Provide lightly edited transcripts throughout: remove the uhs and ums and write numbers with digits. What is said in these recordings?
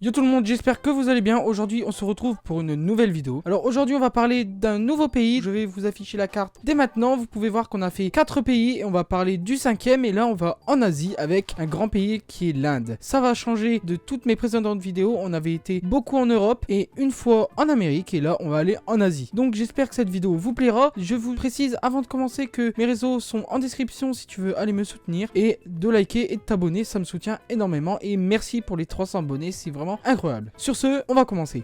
Yo tout le monde, j'espère que vous allez bien. Aujourd'hui on se retrouve pour une nouvelle vidéo. Alors aujourd'hui on va parler d'un nouveau pays. Je vais vous afficher la carte dès maintenant. Vous pouvez voir qu'on a fait 4 pays et on va parler du 5e. Et là on va en Asie avec un grand pays qui est l'Inde. Ça va changer de toutes mes précédentes vidéos. On avait été beaucoup en Europe et une fois en Amérique. Et là on va aller en Asie. Donc j'espère que cette vidéo vous plaira. Je vous précise avant de commencer que mes réseaux sont en description si tu veux aller me soutenir. Et de liker et de t'abonner, ça me soutient énormément. Et merci pour les 300 abonnés, c'est vraiment incroyable. Sur ce, on va commencer.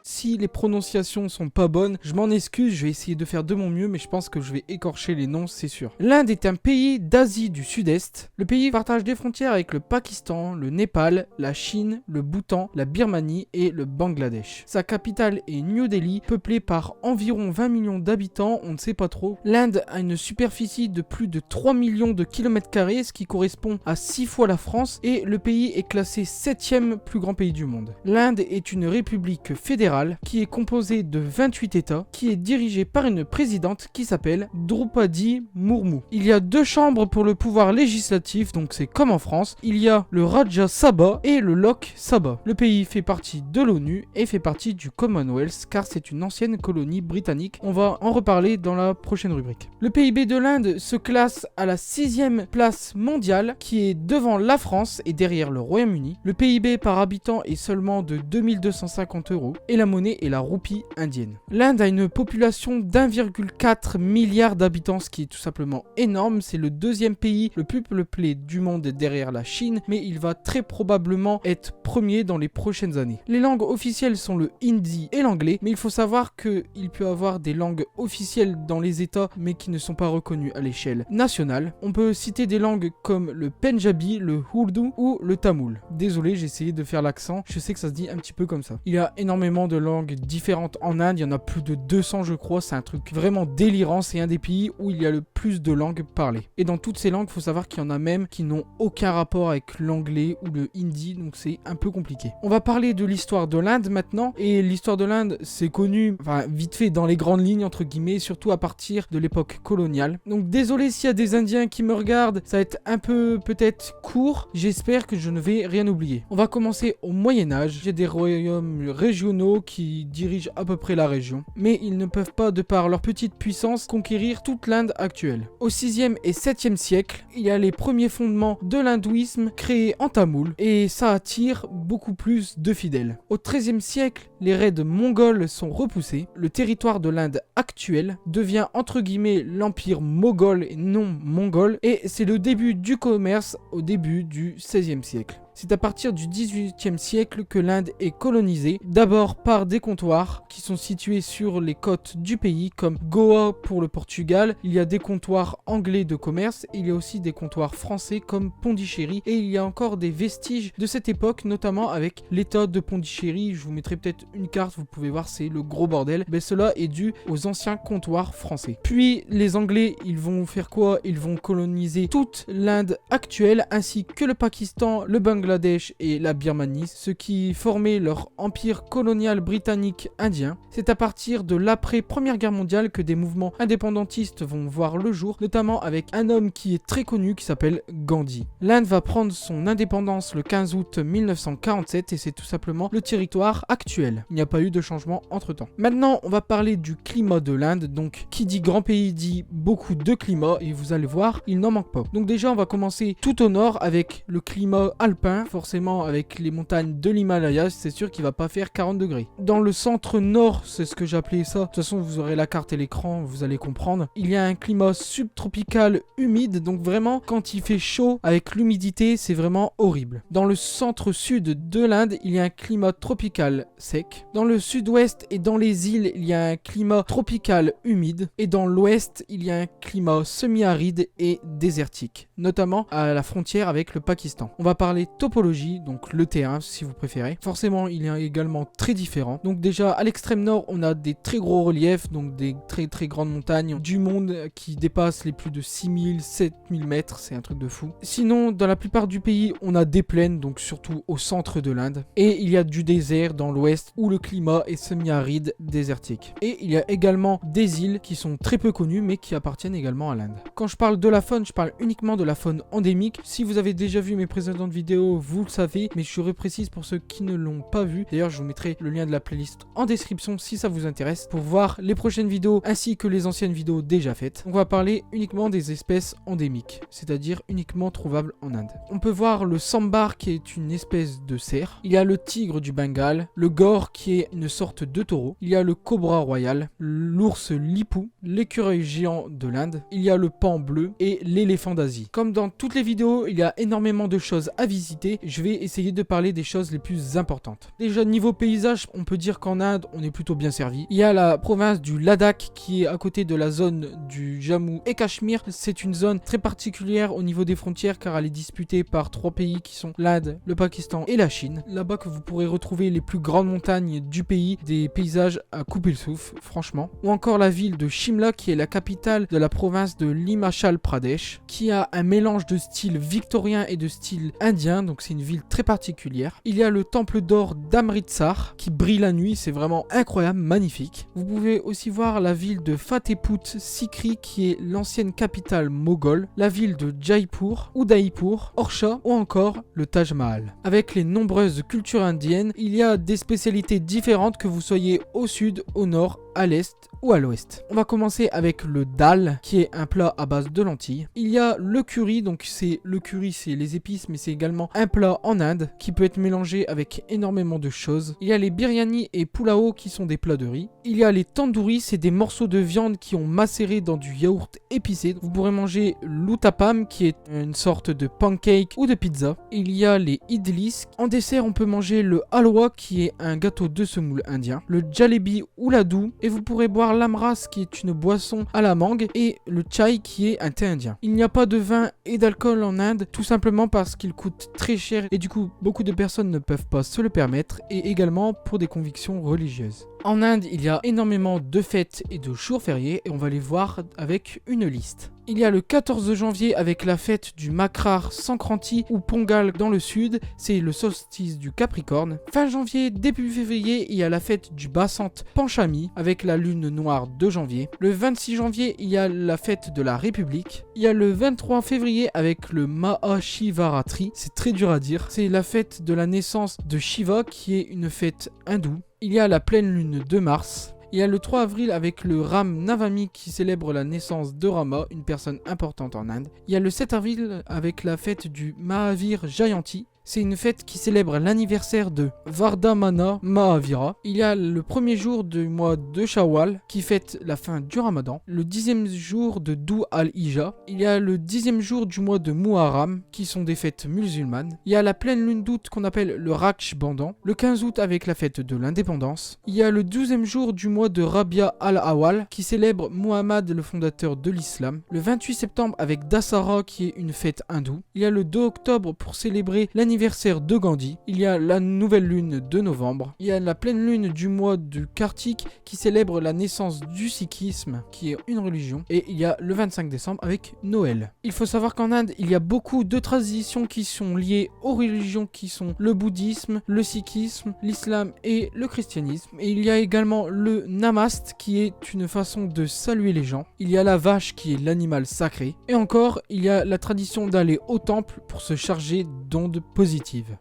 Si les prononciations sont pas bonnes, je m'en excuse, je vais essayer de faire de mon mieux, mais je pense que je vais écorcher les noms, c'est sûr. L'Inde est un pays d'Asie du Sud-Est. Le pays partage des frontières avec le Pakistan, le Népal, la Chine, le Bhoutan, la Birmanie et le Bangladesh. Sa capitale est New Delhi, peuplée par environ 20 millions d'habitants, on ne sait pas trop. L'Inde a une superficie de plus de 3 millions de kilomètres carrés, ce qui correspond à 6 fois la France, et le pays est classé 7e plus grand pays du monde. L'Inde est une république fédérale qui est composée de 28 États, qui est dirigée par une présidente qui s'appelle Draupadi Murmu. Il y a 2 chambres pour le pouvoir législatif, donc c'est comme en France. Il y a le Rajya Sabha et le Lok Sabha. Le pays fait partie de l'ONU et fait partie du Commonwealth car c'est une ancienne colonie britannique. On va en reparler dans la prochaine rubrique. Le PIB de l'Inde se classe à la 6e place mondiale qui est devant la France et derrière le Royaume-Uni. Le PIB par habitant est seulement de 2250 € et la monnaie est la roupie indienne. L'Inde a une population d'1,4 milliard d'habitants, ce qui est tout simplement énorme. C'est le 2e pays le plus peuplé du monde derrière la Chine, mais il va très probablement être premier dans les prochaines années. Les langues officielles sont le hindi et l'anglais, mais il faut savoir qu'il peut y avoir des langues officielles dans les États, mais qui ne sont pas reconnues à l'échelle nationale. On peut citer des langues comme le Punjabi, le Urdu ou le Tamoul. Désolé, j'ai essayé de faire l'accent, je sais que ça se dit un petit peu comme ça. Il y a énormément de langues différentes en Inde, il y en a plus de 200 je crois, c'est un truc vraiment délirant, c'est un des pays où il y a le plus de langues parlées. Et dans toutes ces langues, il faut savoir qu'il y en a même qui n'ont aucun rapport avec l'anglais ou le hindi, donc c'est un peu compliqué. On va parler de l'histoire de l'Inde maintenant, et l'histoire de l'Inde c'est connu, enfin vite fait dans les grandes lignes entre guillemets, surtout à partir de l'époque coloniale. Donc désolé s'il y a des Indiens qui me regardent, ça va être un peu peut-être court, j'espère que je ne vais rien oublier. On va commencer au Moyen-Âge, j'ai des royaumes régionaux qui dirigent à peu près la région, mais ils ne peuvent pas, de par leur petite puissance, conquérir toute l'Inde actuelle. Au 6e et 7e siècle, il y a les premiers fondements de l'hindouisme créés en tamoul, et ça attire beaucoup plus de fidèles. Au 13e siècle, les raids mongols sont repoussés, le territoire de l'Inde actuelle devient entre guillemets l'empire moghol et non mongol, et c'est le début du commerce au début du 16e siècle. C'est à partir du 18e siècle que l'Inde est colonisée, d'abord par des comptoirs qui sont situés sur les côtes du pays, comme Goa pour le Portugal. Il y a des comptoirs anglais de commerce, il y a aussi des comptoirs français comme Pondichéry, et il y a encore des vestiges de cette époque, notamment avec l'état de Pondichéry. Je vous mettrai peut-être une carte, vous pouvez voir, c'est le gros bordel. Mais cela est dû aux anciens comptoirs français. Puis les Anglais, ils vont faire quoi? Ils vont coloniser toute l'Inde actuelle, ainsi que le Pakistan, le Bangladesh et la Birmanie, ce qui formait leur empire colonial britannique indien. C'est à partir de l'après-première guerre mondiale que des mouvements indépendantistes vont voir le jour, notamment avec un homme qui est très connu qui s'appelle Gandhi. L'Inde va prendre son indépendance le 15 août 1947 et c'est tout simplement le territoire actuel. Il n'y a pas eu de changement entre temps. Maintenant, on va parler du climat de l'Inde. Donc, qui dit grand pays dit beaucoup de climat et vous allez voir, il n'en manque pas. Donc déjà, on va commencer tout au nord avec le climat alpin. Forcément avec les montagnes de l'Himalaya, c'est sûr qu'il va pas faire 40 degrés. Dans le centre nord, c'est ce que j'appelais ça, de toute façon vous aurez la carte et l'écran, vous allez comprendre. Il y a un climat subtropical humide, donc vraiment quand il fait chaud avec l'humidité, c'est vraiment horrible. Dans le centre sud de l'Inde, il y a un climat tropical sec. Dans le sud-ouest et dans les îles, il y a un climat tropical humide. Et dans l'ouest, il y a un climat semi-aride et désertique, notamment à la frontière avec le Pakistan. On va parler topologie, donc le T1 si vous préférez. Forcément, il est également très différent. Donc déjà, à l'extrême nord, on a des très gros reliefs, donc des très grandes montagnes du monde qui dépassent les plus de 6000, 7000 mètres, c'est un truc de fou. Sinon, dans la plupart du pays, on a des plaines, donc surtout au centre de l'Inde. Et il y a du désert dans l'ouest où le climat est semi-aride, désertique. Et il y a également des îles qui sont très peu connues, mais qui appartiennent également à l'Inde. Quand je parle de la faune, je parle uniquement de la faune endémique. Si vous avez déjà vu mes précédentes vidéos, vous le savez, mais je reprécise pour ceux qui ne l'ont pas vu. D'ailleurs, je vous mettrai le lien de la playlist en description si ça vous intéresse pour voir les prochaines vidéos ainsi que les anciennes vidéos déjà faites. On va parler uniquement des espèces endémiques, c'est-à-dire uniquement trouvables en Inde. On peut voir le sambar qui est une espèce de cerf. Il y a le tigre du Bengale, le gore qui est une sorte de taureau. Il y a le cobra royal, l'ours lipou, l'écureuil géant de l'Inde. Il y a le pan bleu et l'éléphant d'Asie. Comme dans toutes les vidéos, il y a énormément de choses à visiter. Je vais essayer de parler des choses les plus importantes. Déjà niveau paysage, on peut dire qu'en Inde, on est plutôt bien servi. Il y a la province du Ladakh qui est à côté de la zone du Jammu et Cachemire. C'est une zone très particulière au niveau des frontières car elle est disputée par 3 pays qui sont l'Inde, le Pakistan et la Chine. Là-bas que vous pourrez retrouver les plus grandes montagnes du pays, des paysages à couper le souffle, franchement. Ou encore la ville de Shimla qui est la capitale de la province de l'Himachal Pradesh, qui a un mélange de style victorien et de style indien, donc c'est une ville très particulière. Il y a le temple d'or d'Amritsar qui brille la nuit, c'est vraiment incroyable, magnifique. Vous pouvez aussi voir la ville de Fatehpur Sikri qui est l'ancienne capitale moghole, la ville de Jaipur, Udaipur, Orcha ou encore le Taj Mahal. Avec les nombreuses cultures indiennes, il y a des spécialités différentes que vous soyez au sud, au nord, à l'est ou à l'ouest. On va commencer avec le dal qui est un plat à base de lentilles. Il y a le curry, donc le curry c'est les épices mais c'est également un plat en Inde qui peut être mélangé avec énormément de choses. Il y a les biryani et pulao qui sont des plats de riz. Il y a les tandoori, c'est des morceaux de viande qui ont macéré dans du yaourt épicé. Vous pourrez manger l'uttapam qui est une sorte de pancake ou de pizza. Il y a les idlis. En dessert on peut manger le halwa qui est un gâteau de semoule indien. Le jalebi ou laddu. Et vous pourrez boire l'amras qui est une boisson à la mangue et le chai qui est un thé indien. Il n'y a pas de vin et d'alcool en Inde tout simplement parce qu'il coûte très cher et du coup beaucoup de personnes ne peuvent pas se le permettre et également pour des convictions religieuses. En Inde, il y a énormément de fêtes et de jours fériés et on va les voir avec une liste. Il y a le 14 janvier avec la fête du Makar Sankranti ou Pongal dans le sud, c'est le solstice du Capricorne. Fin janvier, début février, il y a la fête du Basant Panchami avec la lune noire de janvier. Le 26 janvier, il y a la fête de la République. Il y a le 23 février avec le Mahashivaratri, c'est très dur à dire. C'est la fête de la naissance de Shiva qui est une fête hindoue. Il y a la pleine lune de mars. Il y a le 3 avril avec le Ram Navami qui célèbre la naissance de Rama, une personne importante en Inde. Il y a le 7 avril avec la fête du Mahavir Jayanti. C'est une fête qui célèbre l'anniversaire de Vardhamana Mahavira. Il y a le premier jour du mois de Shawwal qui fête la fin du Ramadan. Le 10e jour de Dhu al-Hijja. Il y a le 10e jour du mois de Muharram qui sont des fêtes musulmanes. Il y a la pleine lune d'août qu'on appelle le Raksh Bandan. Le 15 août avec la fête de l'indépendance. Il y a le 12e jour du mois de Rabia al-Awwal qui célèbre Muhammad le fondateur de l'islam. Le 28 septembre avec Dasara qui est une fête hindoue. Il y a le 2 octobre pour célébrer l'anniversaire de Gandhi. Il y a la nouvelle lune de novembre. Il y a la pleine lune du mois de Kartik qui célèbre la naissance du sikhisme qui est une religion. Et il y a le 25 décembre avec Noël. Il faut savoir qu'en Inde, il y a beaucoup de traditions qui sont liées aux religions qui sont le bouddhisme, le sikhisme, l'islam et le christianisme. Et il y a également le namaste qui est une façon de saluer les gens. Il y a la vache qui est l'animal sacré. Et encore, il y a la tradition d'aller au temple pour se charger d'ondes positives.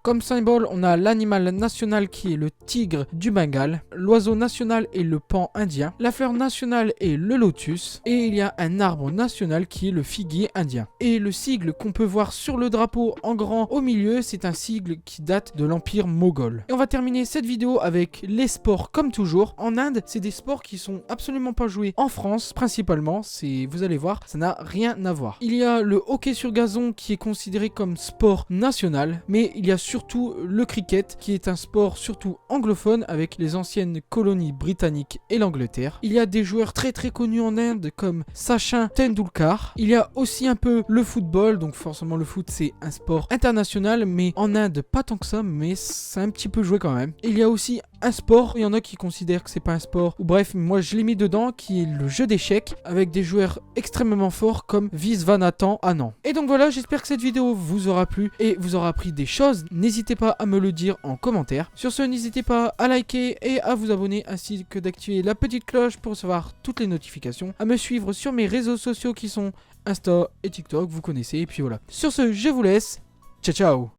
Comme symbole, on a l'animal national qui est le tigre du Bengale, l'oiseau national est le pan indien, la fleur nationale est le lotus, et il y a un arbre national qui est le figuier indien. Et le sigle qu'on peut voir sur le drapeau en grand au milieu, c'est un sigle qui date de l'empire moghol. Et on va terminer cette vidéo avec les sports comme toujours. En Inde, c'est des sports qui sont absolument pas joués en France, principalement, vous allez voir, ça n'a rien à voir. Il y a le hockey sur gazon qui est considéré comme sport national. mais il y a surtout le cricket qui est un sport surtout anglophone avec les anciennes colonies britanniques et l'Angleterre. Il y a des joueurs très connus en Inde comme Sachin Tendulkar. Il y a aussi un peu le football, donc forcément le foot c'est un sport international, mais en Inde pas tant que ça, mais c'est un petit peu joué quand même. Il y a aussi un sport, il y en a qui considèrent que c'est pas un sport, ou bref, moi je l'ai mis dedans, qui est le jeu d'échecs, avec des joueurs extrêmement forts comme Viswanathan Anand. Et donc voilà, j'espère que cette vidéo vous aura plu et vous aura appris des choses. N'hésitez pas à me le dire en commentaire. Sur ce, n'hésitez pas à liker et à vous abonner, ainsi que d'activer la petite cloche pour recevoir toutes les notifications, à me suivre sur mes réseaux sociaux qui sont Insta et TikTok, vous connaissez, et puis voilà. Sur ce, je vous laisse, ciao ciao.